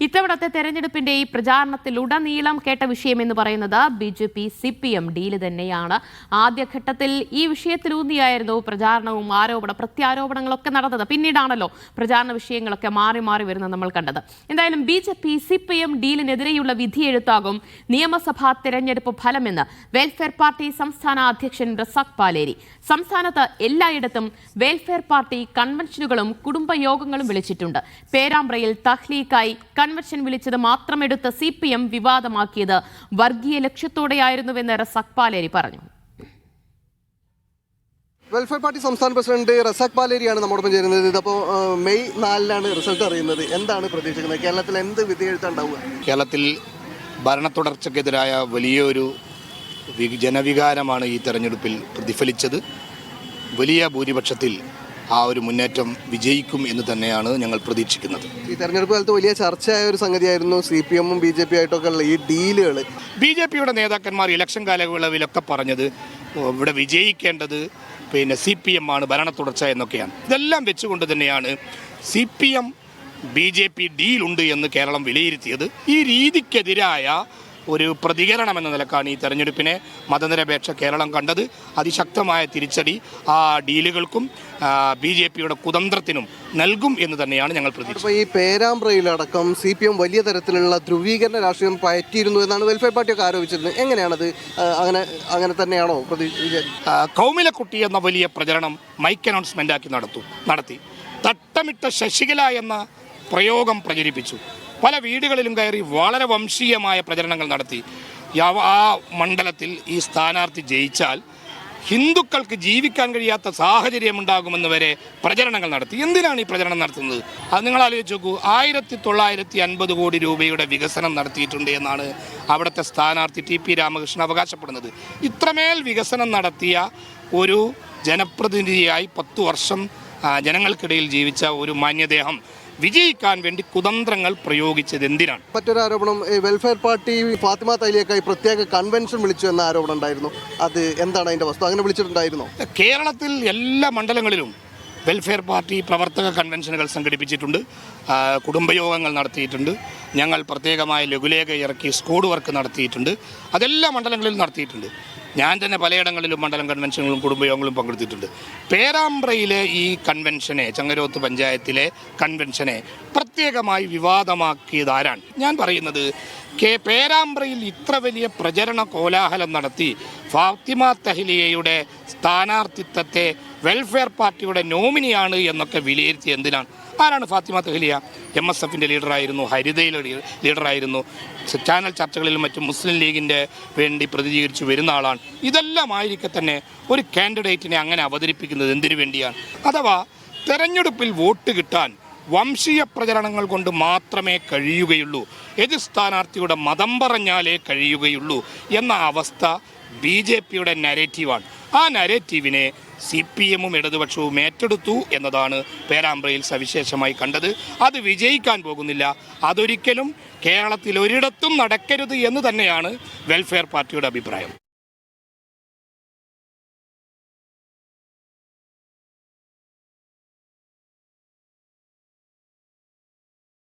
ഇത്തവണത്തെ തെരഞ്ഞെടുപ്പിന്റെ ഈ പ്രചാരണത്തിലുടനീളം കേട്ട വിഷയമെന്ന് പറയുന്നത് BJP CPM ഡീല് തന്നെയാണ്. ആദ്യഘട്ടത്തിൽ ഈ വിഷയത്തിലൂന്നിയായിരുന്നു പ്രചാരണവും പ്രത്യാരോപണങ്ങളൊക്കെ നടന്നത്. പിന്നീടാണല്ലോ പ്രചാരണ വിഷയങ്ങളൊക്കെ മാറി മാറി വരുന്നത് നമ്മൾ കണ്ടത്. എന്തായാലും BJP CPM ഡീലിനെതിരെയുള്ള വിധിയെഴുത്താകും നിയമസഭാ തെരഞ്ഞെടുപ്പ് ഫലമെന്ന് വെൽഫെയർ പാർട്ടി സംസ്ഥാന അധ്യക്ഷൻ റസാഖ് പാലേരി. സംസ്ഥാനത്ത് എല്ലായിടത്തും വെൽഫെയർ പാർട്ടി കൺവെൻഷനുകളും കുടുംബയോഗങ്ങളും വിളിച്ചിട്ടുണ്ട്. പേരാമ്പ്രയിൽ തഹ്ലീക്കായി കൺവെൻഷൻ വിളിച്ചത് മാത്രമെടുത്ത് CPM വിവാദമാക്കിയത് വർഗീയ ലക്ഷ്യത്തോടെയായിരുന്നുവെന്ന് റസാഖ് പാലേരി പറഞ്ഞു. വെൽഫെയർ പാർട്ടി സംസ്ഥാന പ്രസിഡന്റ് റസാഖ് പാലേരിയാണ് നമ്മോടൊപ്പം ചേരുന്നത്. ഇതിപ്പോൾ മെയ് 4-ാണ് റിസൾട്ട് അറിയുന്നത്. എന്താണ് പ്രതീക്ഷിക്കുന്നത്? കേരളത്തിൽ എന്ത് വിധിയെഴുത്തുണ്ടാവുക? കേരളത്തിൽ ഭരണ തുടർച്ചയ്ക്കെതിരായ വലിയൊരു ജനവികാരമാണ് ഈ തെരഞ്ഞെടുപ്പിൽ പ്രതിഫലിച്ചത്. വലിയ ഭൂരിപക്ഷത്തിൽ ആ ഒരു മുന്നേറ്റം വിജയിക്കും എന്ന് തന്നെയാണ് ഞങ്ങൾ പ്രതീക്ഷിക്കുന്നത്. ഈ തെരഞ്ഞെടുപ്പ് കാലത്ത് വലിയ ചർച്ചയായ ഒരു സംഗതിയായിരുന്നു CPM-ഉം BJP ആയിട്ടൊക്കെ ഉള്ള ഈ ഡീലുകൾ. BJP-യുടെ നേതാക്കന്മാർ ഇലക്ഷൻ കാലയളവിലൊക്കെ പറഞ്ഞത് ഇവിടെ വിജയിക്കേണ്ടത് CPM ആണ്, ഭരണ തുടർച്ച എന്നൊക്കെയാണ്. ഇതെല്ലാം വെച്ചുകൊണ്ട് തന്നെയാണ് CPM BJP ഡീലുണ്ട് എന്ന് കേരളം വിലയിരുത്തിയത്. ഈ രീതിക്കെതിരായ ഒരു പ്രതികരണം എന്ന നിലക്കാണ് ഈ തെരഞ്ഞെടുപ്പിനെ മതനിരപേക്ഷ കേരളം കണ്ടത്. അതിശക്തമായ തിരിച്ചടി ആ ഡീലുകൾക്കും BJP-യുടെ കുതന്ത്രത്തിനും നൽകും എന്ന് തന്നെയാണ് ഞങ്ങൾ പ്രതീക്ഷിച്ചത്. ഈ പേരാമ്പ്രയിലടക്കം CPM വലിയ തരത്തിലുള്ള ധ്രുവീകരണ രാഷ്ട്രീയം പയറ്റിയിരുന്നു എന്നാണ് വെൽഫെയർ പാർട്ടിയൊക്കെ ആരോപിച്ചിരുന്നത്. എങ്ങനെയാണത്? അങ്ങനെ തന്നെയാണോ കൗമിലക്കുട്ടി എന്ന വലിയ പ്രചരണം മൈക്ക് അനൗൺസ്മെന്റ് ആക്കി നടത്തി തട്ടമിട്ട ശശികല എന്ന പ്രയോഗം പ്രചരിപ്പിച്ചു. പല വീടുകളിലും കയറി വളരെ വംശീയമായ പ്രചരണങ്ങൾ നടത്തി. ആ മണ്ഡലത്തിൽ ഈ സ്ഥാനാർത്ഥി ജയിച്ചാൽ ഹിന്ദുക്കൾക്ക് ജീവിക്കാൻ കഴിയാത്ത സാഹചര്യമുണ്ടാകുമെന്ന് വരെ പ്രചരണങ്ങൾ നടത്തി. എന്തിനാണ് ഈ പ്രചരണം നടത്തുന്നത്? അത് നിങ്ങൾ ആലോചിച്ച് നോക്കൂ. 1950 കോടി രൂപയുടെ വികസനം നടത്തിയിട്ടുണ്ട് എന്നാണ് അവിടുത്തെ സ്ഥാനാർത്ഥി TP രാമകൃഷ്ണൻ അവകാശപ്പെടുന്നത്. ഇത്രമേൽ വികസനം നടത്തിയ ഒരു ജനപ്രതിനിധിയായി 10 വർഷം ജനങ്ങൾക്കിടയിൽ ജീവിച്ച ഒരു മാന്യദേഹം വിജയിക്കാൻ വേണ്ടി കുതന്ത്രങ്ങൾ പ്രയോഗിച്ചത് എന്തിനാണ്? മറ്റൊരു ആരോപണം, വെൽഫെയർ പാർട്ടി ഫാത്തിമ തഹ്ലിയക്കായി പ്രത്യേക കൺവെൻഷൻ വിളിച്ചു എന്ന ആരോപണം ഉണ്ടായിരുന്നു. അത് എന്താണ് അതിന്റെ വസ്തു? അങ്ങനെ വിളിച്ചിട്ടുണ്ടായിരുന്നോ? കേരളത്തിൽ എല്ലാ മണ്ഡലങ്ങളിലും വെൽഫെയർ പാർട്ടി പ്രവർത്തക കൺവെൻഷനുകൾ സംഘടിപ്പിച്ചിട്ടുണ്ട്, കുടുംബയോഗങ്ങൾ നടത്തിയിട്ടുണ്ട്. ഞങ്ങൾ പ്രത്യേകമായ ലഘുലേഖ ഇറക്കി സ്കോഡ് വർക്ക് നടത്തിയിട്ടുണ്ട്. അതെല്ലാ മണ്ഡലങ്ങളിലും നടത്തിയിട്ടുണ്ട്. ഞാൻ തന്നെ പലയിടങ്ങളിലും മണ്ഡലം കൺവെൻഷനുകളും കുടുംബയോഗങ്ങളും പങ്കെടുത്തിട്ടുണ്ട്. പേരാമ്പ്രയിലെ ഈ കൺവെൻഷനെ, ചങ്ങരോത്ത് പഞ്ചായത്തിലെ കൺവെൻഷനെ പ്രത്യേകമായി വിവാദമാക്കിയതാരാണ്? ഞാൻ പറയുന്നത് പേരാമ്പ്രയിൽ ഇത്ര വലിയ പ്രചരണ കോലാഹലം നടത്തി ഫാത്തിമ തഹ്ലിയയുടെ സ്ഥാനാർത്ഥിത്വത്തെ വെൽഫെയർ പാർട്ടിയുടെ നോമിനിയാണ് എന്നൊക്കെ വിലയിരുത്തി എന്തിനാണ്? ആരാണ് ഫാത്തിമ തഹ്ലിയ? MSF-ന്റെ ലീഡറായിരുന്നു, ഹരിതയിലെ ലീഡറായിരുന്നു, ചാനൽ ചർച്ചകളിലും മറ്റും മുസ്ലിം ലീഗിൻ്റെ വേണ്ടി പ്രതികരിച്ചു വരുന്ന ആളാണ്. ഇതെല്ലാം ആയിരിക്കെ തന്നെ ഒരു കാൻഡിഡേറ്റിനെ അങ്ങനെ അവതരിപ്പിക്കുന്നത് എന്തിനു വേണ്ടിയാണ്? അഥവാ തെരഞ്ഞെടുപ്പിൽ വോട്ട് കിട്ടാൻ വംശീയ പ്രചരണങ്ങൾ കൊണ്ട് മാത്രമേ കഴിയുകയുള്ളൂ, എതിർ സ്ഥാനാർത്ഥിയുടെ മതം പറഞ്ഞാലേ കഴിയുകയുള്ളൂ എന്ന അവസ്ഥ BJP-യുടെ നരേറ്റീവാണ്. ആ നരേറ്റീവിനെ CPM-ഉം ഇടതുപക്ഷവും ഏറ്റെടുത്തു എന്നതാണ് പേരാമ്പ്രയിൽ സവിശേഷമായി കണ്ടത്. അത് വിജയിക്കാൻ പോകുന്നില്ല. അതൊരിക്കലും കേരളത്തിൽ ഒരിടത്തും നടക്കരുത് എന്ന് തന്നെയാണ് വെൽഫെയർ പാർട്ടിയുടെ അഭിപ്രായം.